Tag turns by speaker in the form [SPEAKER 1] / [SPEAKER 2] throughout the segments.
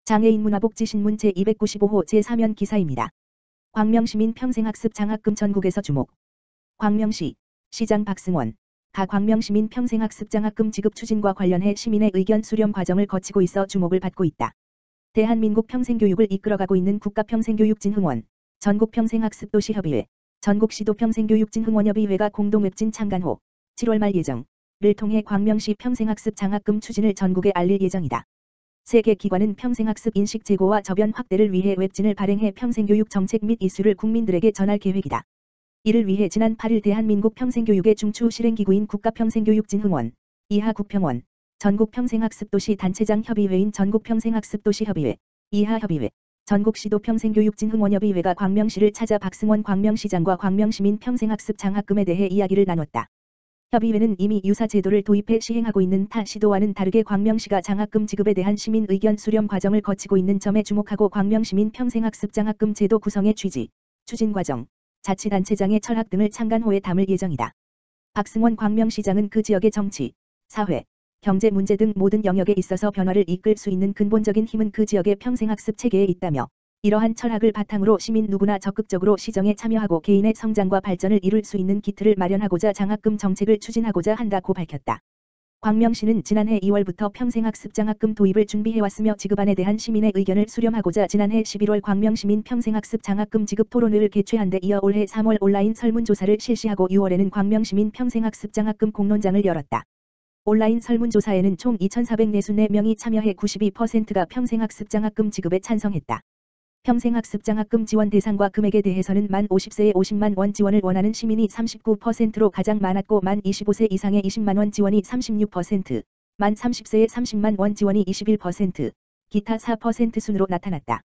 [SPEAKER 1] 장애인 문화복지신문 제295호 제3연 기사입니다. 광명시민 평생학습 장학금 전국에서 주목. 광명시 시장 박승원 가 광명시민 평생학습 장학금 지급 추진과 관련해 시민의 의견 수렴 과정을 거치고 있어 주목을 받고 있다. 대한민국 평생교육을 이끌어가고 있는 국가평생교육진흥원, 전국평생학습도시협의회, 전국시도평생교육진흥원협의회가 공동 웹진 창간호 7월 말 예정을 통해 광명시 평생학습 장학금 추진을 전국에 알릴 예정이다. 세 개 기관은 평생학습 인식 제고와 저변 확대를 위해 웹진을 발행해 평생교육 정책 및 이슈를 국민들에게 전할 계획이다. 이를 위해 지난 8일 대한민국 평생교육의 중추 실행기구인 국가평생교육진흥원, 이하국평원, 전국평생학습도시 단체장 협의회인 전국평생학습도시협의회, 이하협의회, 전국시도평생교육진흥원협의회가 광명시를 찾아 박승원 광명시장과 광명시민 평생학습 장학금에 대해 이야기를 나눴다. 협의회는 이미 유사 제도를 도입해 시행하고 있는 타 시도와는 다르게 광명시가 장학금 지급에 대한 시민 의견 수렴 과정을 거치고 있는 점에 주목하고 광명시민 평생학습 장학금 제도 구성의 취지, 추진 과정, 자치단체장의 철학 등을 창간호에 담을 예정이다. 박승원 광명시장은 그 지역의 정치, 사회, 경제 문제 등 모든 영역에 있어서 변화를 이끌 수 있는 근본적인 힘은 그 지역의 평생학습 체계에 있다며, 이러한 철학을 바탕으로 시민 누구나 적극적으로 시정에 참여하고 개인의 성장과 발전을 이룰 수 있는 기틀을 마련하고자 장학금 정책을 추진하고자 한다고 밝혔다. 광명시는 지난해 2월부터 평생학습 장학금 도입을 준비해왔으며 지급안에 대한 시민의 의견을 수렴하고자 지난해 11월 광명시민 평생학습 장학금 지급 토론회를 개최한 데 이어 올해 3월 온라인 설문조사를 실시하고 6월에는 광명시민 평생학습 장학금 공론장을 열었다. 온라인 설문조사에는 총 2,444명이 참여해 92%가 평생학습 장학금 지급에 찬성했다. 평생학습 장학금 지원 대상과 금액에 대해서는 만 50세에 50만 원 지원을 원하는 시민이 39%로 가장 많았고 만 25세 이상의 20만 원 지원이 36%, 만 30세에 30만 원 지원이 21%, 기타 4% 순으로 나타났다.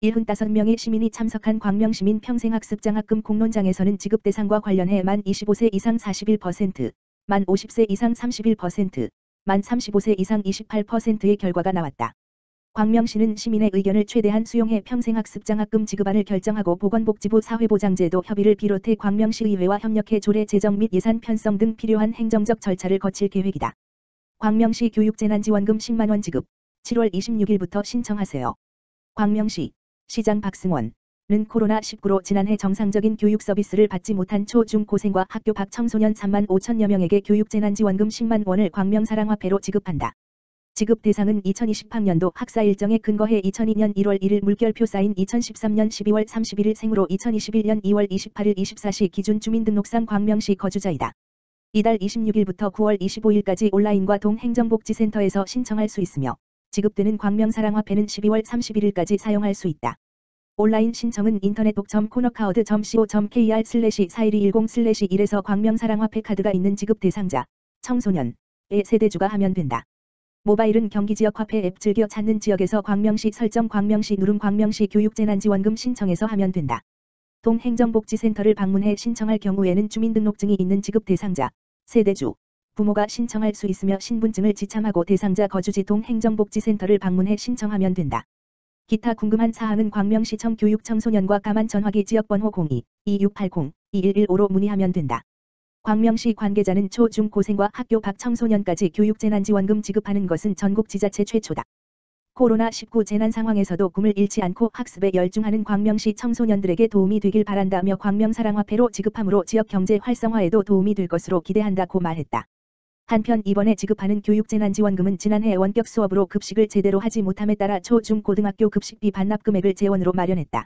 [SPEAKER 1] 75명의 시민이 참석한 광명시민 평생학습 장학금 공론장에서는 지급 대상과 관련해 만 25세 이상 41%, 만 50세 이상 31%, 만 35세 이상 28%의 결과가 나왔다. 광명시는 시민의 의견을 최대한 수용해 평생학습 장학금 지급안을 결정하고 보건복지부 사회보장제도 협의를 비롯해 광명시의회와 협력해 조례 제정 및 예산 편성 등 필요한 행정적 절차를 거칠 계획이다. 광명시 교육재난지원금 10만원 지급 7월 26일부터 신청하세요. 광명시 시장 박승원은 코로나19로 지난해 정상적인 교육 서비스를 받지 못한 초, 중, 고생과 학교 밖 청소년 3만 5천여 명에게 교육재난지원금 10만 원을 광명사랑화폐로 지급한다. 지급 대상은 2020학년도 학사 일정에 근거해 2002년 1월 1일 물결표 쌓인 2013년 12월 31일 생으로 2021년 2월 28일 24시 기준 주민등록상 광명시 거주자이다. 이달 26일부터 9월 25일까지 온라인과 동행정복지센터에서 신청할 수 있으며 지급되는 광명사랑화폐는 12월 31일까지 사용할 수 있다. 온라인 신청은 인터넷 독.코너카우드.co.kr/4120/1에서 광명사랑화폐 카드가 있는 지급 대상자, 청소년의 세대주가 하면 된다. 모바일은 경기지역 화폐 앱 즐겨 찾는 지역에서 광명시 설정 광명시 누름 광명시 교육재난지원금 신청해서 하면 된다. 동행정복지센터를 방문해 신청할 경우에는 주민등록증이 있는 지급 대상자, 세대주, 부모가 신청할 수 있으며 신분증을 지참하고 대상자 거주지 동행정복지센터를 방문해 신청하면 된다. 기타 궁금한 사항은 광명시청 교육청소년과 가만 전화기 지역번호 02-2680-2115로 문의하면 된다. 광명시 관계자는 초, 중, 고생과 학교 밖 청소년까지 교육재난지원금 지급하는 것은 전국 지자체 최초다. 코로나19 재난 상황에서도 꿈을 잃지 않고 학습에 열중하는 광명시 청소년들에게 도움이 되길 바란다며 광명사랑화폐로 지급함으로 지역 경제 활성화에도 도움이 될 것으로 기대한다고 말했다. 한편 이번에 지급하는 교육재난지원금은 지난해 원격 수업으로 급식을 제대로 하지 못함에 따라 초, 중, 고등학교 급식비 반납 금액을 재원으로 마련했다.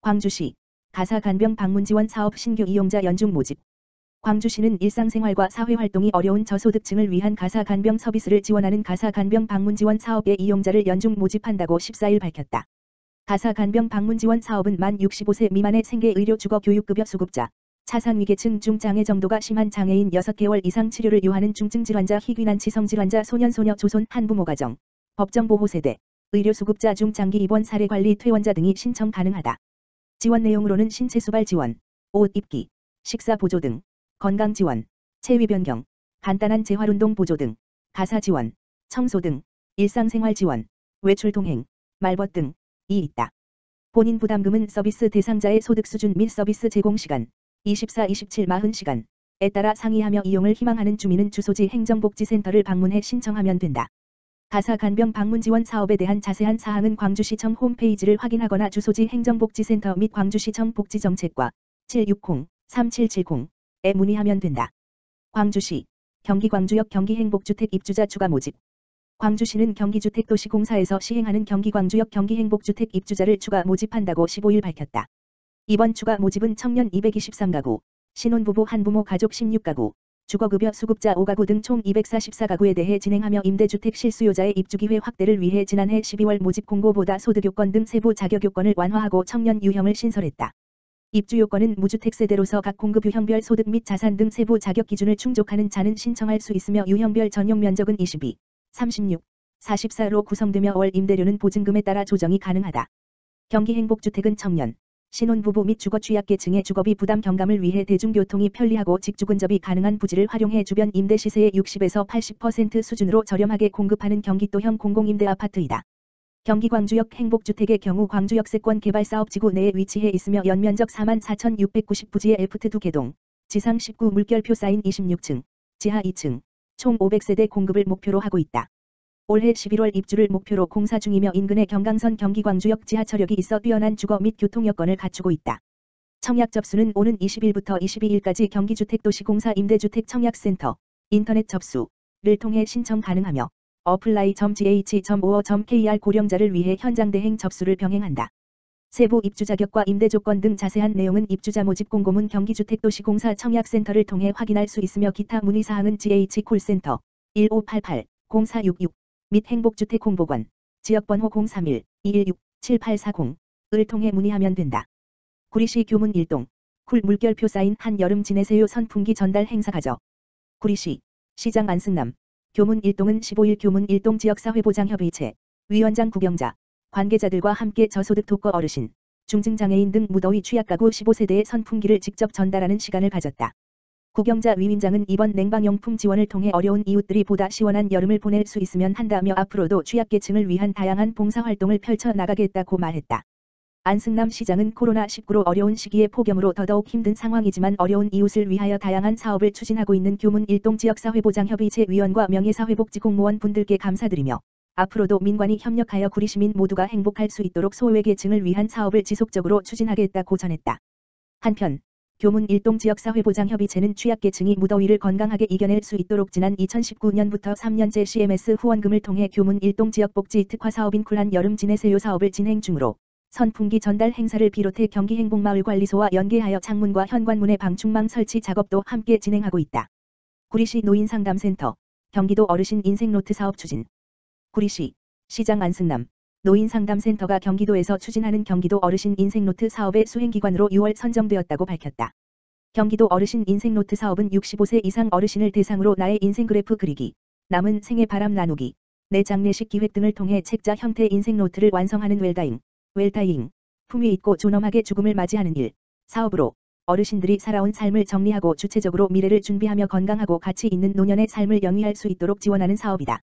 [SPEAKER 1] 광주시 가사간병 방문지원 사업 신규 이용자 연중 모집. 광주시는 일상생활과 사회활동이 어려운 저소득층을 위한 가사간병 서비스를 지원하는 가사간병 방문지원 사업의 이용자를 연중 모집한다고 14일 밝혔다. 가사간병 방문지원 사업은 만 65세 미만의 생계의료 주거교육급여 수급자, 차상위계층 중 장애 정도가 심한 장애인 6개월 이상 치료를 요하는 중증질환자 희귀난치성질환자 소년소녀 조손 한부모가정, 법정보호세대, 의료수급자 중 장기 입원 사례관리 퇴원자 등이 신청 가능하다. 지원 내용으로는 신체수발 지원, 옷 입기, 식사 보조 등, 건강지원, 체위 변경, 간단한 재활운동 보조 등, 가사 지원, 청소 등, 일상생활 지원, 외출 동행, 말벗 등이 있다. 본인 부담금은 서비스 대상자의 소득 수준 및 서비스 제공 시간, 24-27 40시간에 따라 상이하며 이용을 희망하는 주민은 주소지 행정복지센터를 방문해 신청하면 된다. 가사 간병 방문 지원 사업에 대한 자세한 사항은 광주시청 홈페이지를 확인하거나 주소지 행정복지센터 및 광주시청 복지정책과 760-3770에 문의하면 된다. 광주시, 경기 광주역 경기행복주택 입주자 추가 모집. 광주시는 경기주택도시공사에서 시행하는 경기 광주역 경기행복주택 입주자를 추가 모집한다고 15일 밝혔다. 이번 추가 모집은 청년 223가구, 신혼부부 한부모 가족 16가구, 주거급여 수급자 5가구 등 총 244가구에 대해 진행하며 임대주택 실수요자의 입주기회 확대를 위해 지난해 12월 모집 공고보다 소득요건 등 세부 자격요건을 완화하고 청년 유형을 신설했다. 입주요건은 무주택 세대로서 각 공급 유형별 소득 및 자산 등 세부 자격 기준을 충족하는 자는 신청할 수 있으며 유형별 전용 면적은 22, 36, 44로 구성되며 월 임대료는 보증금에 따라 조정이 가능하다. 경기행복주택은 청년, 신혼부부 및 주거 취약계층의 주거비 부담 경감을 위해 대중교통이 편리하고 직주근접이 가능한 부지를 활용해 주변 임대 시세의 60에서 80% 수준으로 저렴하게 공급하는 경기도형 공공임대 아파트이다. 경기 광주역 행복주택의 경우 광주역세권 개발사업지구 내에 위치해 있으며 연면적 44,690부지의 F2 2개동, 지상 19 물결표 쌓인 26층, 지하 2층, 총 500세대 공급을 목표로 하고 있다. 올해 11월 입주를 목표로 공사 중이며 인근에 경강선 경기광주역 지하철역이 있어 뛰어난 주거 및 교통 여건을 갖추고 있다. 청약 접수는 오는 20일부터 22일까지 경기주택도시공사 임대주택 청약센터, 인터넷 접수를 통해 신청 가능하며 apply.gh.or.kr 고령자를 위해 현장 대행 접수를 병행한다. 세부 입주 자격과 임대 조건 등 자세한 내용은 입주자 모집 공고문 경기주택도시공사 청약센터를 통해 확인할 수 있으며 기타 문의사항은 GH 콜센터 1588-0466 및 행복주택 홍보관, 지역번호 031-216-7840을 통해 문의하면 된다. 구리시 교문 1동, 쿨 물결표 쌓인 한여름 지내세요 선풍기 전달 행사 가져. 구리시, 시장 안승남, 교문 1동은 15일 교문 1동 지역사회보장협의체, 위원장 구경자, 관계자들과 함께 저소득 독거 어르신, 중증장애인 등 무더위 취약가구 15세대의 선풍기를 직접 전달하는 시간을 가졌다. 구경자 위원장은 이번 냉방용품 지원을 통해 어려운 이웃들이 보다 시원한 여름을 보낼 수 있으면 한다며 앞으로도 취약계층을 위한 다양한 봉사활동을 펼쳐 나가겠다고 말했다. 안승남 시장은 코로나19로 어려운 시기에 폭염으로 더더욱 힘든 상황이지만 어려운 이웃을 위하여 다양한 사업을 추진하고 있는 교문 1동 지역사회보장협의체 위원과 명예사회복지공무원 분들께 감사드리며 앞으로도 민관이 협력하여 구리시민 모두가 행복할 수 있도록 소외계층을 위한 사업을 지속적으로 추진하겠다고 전했다. 한편 교문 1동 지역사회보장협의체는 취약계층이 무더위를 건강하게 이겨낼 수 있도록 지난 2019년부터 3년째 CMS 후원금을 통해 교문 1동 지역복지 특화사업인 쿨한 여름 지내세요 사업을 진행 중으로 선풍기 전달 행사를 비롯해 경기행복마을관리소와 연계하여 창문과 현관문의 방충망 설치 작업도 함께 진행하고 있다. 구리시 노인상담센터, 경기도 어르신 인생노트 사업 추진. 구리시, 시장 안승남, 노인상담센터가 경기도에서 추진하는 경기도 어르신 인생노트 사업의 수행기관으로 6월 선정되었다고 밝혔다. 경기도 어르신 인생노트 사업은 65세 이상 어르신을 대상으로 나의 인생 그래프 그리기, 남은 생애 바람 나누기, 내 장례식 기획 등을 통해 책자 형태 인생노트를 완성하는 웰다잉, 품위 있고 존엄하게 죽음을 맞이하는 일, 사업으로 어르신들이 살아온 삶을 정리하고 주체적으로 미래를 준비하며 건강하고 가치 있는 노년의 삶을 영위할 수 있도록 지원하는 사업이다.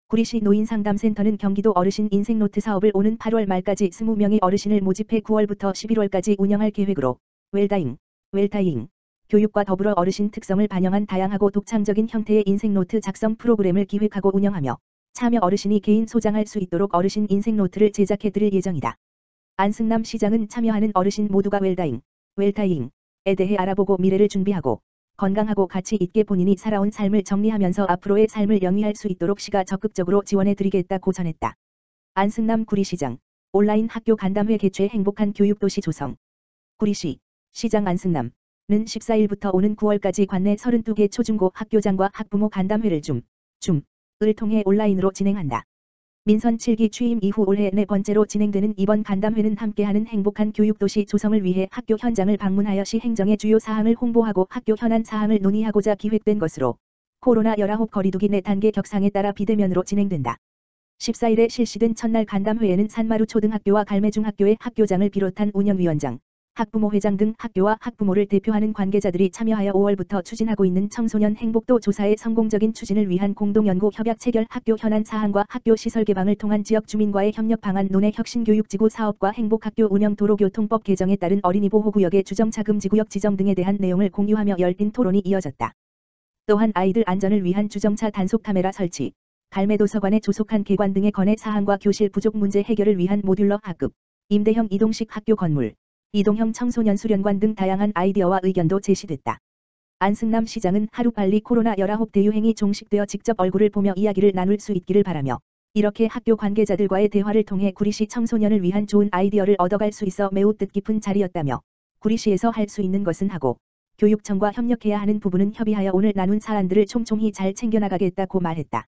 [SPEAKER 1] 구리시 노인상담센터는 경기도 어르신 인생노트 사업을 오는 8월 말까지 20명의 어르신을 모집해 9월부터 11월까지 운영할 계획으로 웰다잉, 교육과 더불어 어르신 특성을 반영한 다양하고 독창적인 형태의 인생노트 작성 프로그램을 기획하고 운영하며 참여 어르신이 개인 소장할 수 있도록 어르신 인생노트를 제작해 드릴 예정이다. 안승남 시장은 참여하는 어르신 모두가 웰다잉에 대해 알아보고 미래를 준비하고 건강하고 가치 있게 본인이 살아온 삶을 정리하면서 앞으로의 삶을 영위할 수 있도록 시가 적극적으로 지원해 드리겠다고 전했다. 안승남 구리시장, 온라인 학교 간담회 개최 행복한 교육도시 조성. 구리시, 시장 안승남은 14일부터 오는 9월까지 관내 32개 초중고 학교장과 학부모 간담회를 을 통해 온라인으로 진행한다. 민선 7기 취임 이후 올해 4번째로 진행되는 이번 간담회는 함께하는 행복한 교육도시 조성을 위해 학교 현장을 방문하여 시 행정의 주요 사항을 홍보하고 학교 현안 사항을 논의하고자 기획된 것으로 코로나19 거리두기 4단계 격상에 따라 비대면으로 진행된다. 14일에 실시된 첫날 간담회에는 산마루 초등학교와 갈매중학교의 학교장을 비롯한 운영위원장, 학부모회장 등 학교와 학부모를 대표하는 관계자들이 참여하여 5월부터 추진하고 있는 청소년 행복도 조사의 성공적인 추진을 위한 공동연구 협약 체결 학교 현안 사항과 학교 시설 개방을 통한 지역 주민과의 협력 방안 논의 혁신교육지구 사업과 행복학교 운영 도로교통법 개정에 따른 어린이 보호구역의 주정차 금지구역 지정 등에 대한 내용을 공유하며 열띤 토론이 이어졌다. 또한 아이들 안전을 위한 주정차 단속 카메라 설치, 갈매도서관에 조속한 개관 등의 건의 사항과 교실 부족 문제 해결을 위한 모듈러 학급, 임대형 이동식 학교 건물, 이동형 청소년 수련관 등 다양한 아이디어와 의견도 제시됐다. 안승남 시장은 하루빨리 코로나19 대유행이 종식되어 직접 얼굴을 보며 이야기를 나눌 수 있기를 바라며 이렇게 학교 관계자들과의 대화를 통해 구리시 청소년을 위한 좋은 아이디어를 얻어갈 수 있어 매우 뜻깊은 자리였다며 구리시에서 할 수 있는 것은 하고 교육청과 협력해야 하는 부분은 협의하여 오늘 나눈 사안들을 촘촘히 잘 챙겨나가겠다고 말했다.